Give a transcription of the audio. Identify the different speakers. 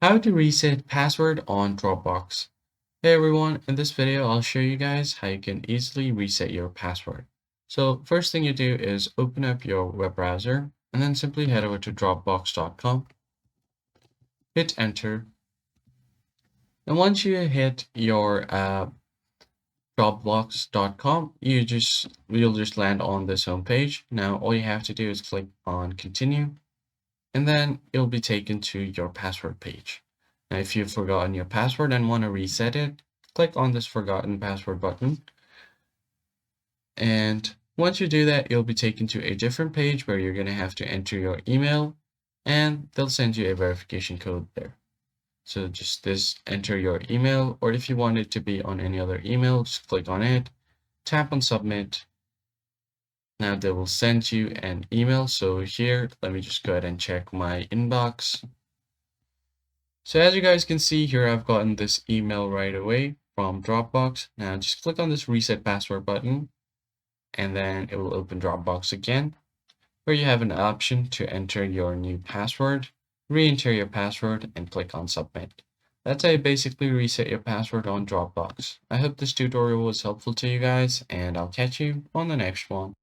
Speaker 1: How to reset password on Dropbox. Hey everyone, in this video I'll show you guys how you can easily reset your password. So first thing you do is open up your web browser and then simply head over to dropbox.com, hit enter, and once you hit your dropbox.com, you'll just land on this home page. Now all you have to do is click on continue, and then you'll be taken to your password page. Now, if you've forgotten your password and want to reset it, click on this forgotten password button. And once you do that, you'll be taken to a different page where you're going to have to enter your email and they'll send you a verification code there. So just enter your email, or if you want it to be on any other email, just click on it, tap on submit. Now they will send you an email. So here, let me just go ahead and check my inbox. So as you guys can see here, I've gotten this email right away from Dropbox. Now just click on this reset password button, and then it will open Dropbox again, where you have an option to enter your new password, re-enter your password, and click on submit. That's how you basically reset your password on Dropbox. I hope this tutorial was helpful to you guys, and I'll catch you on the next one.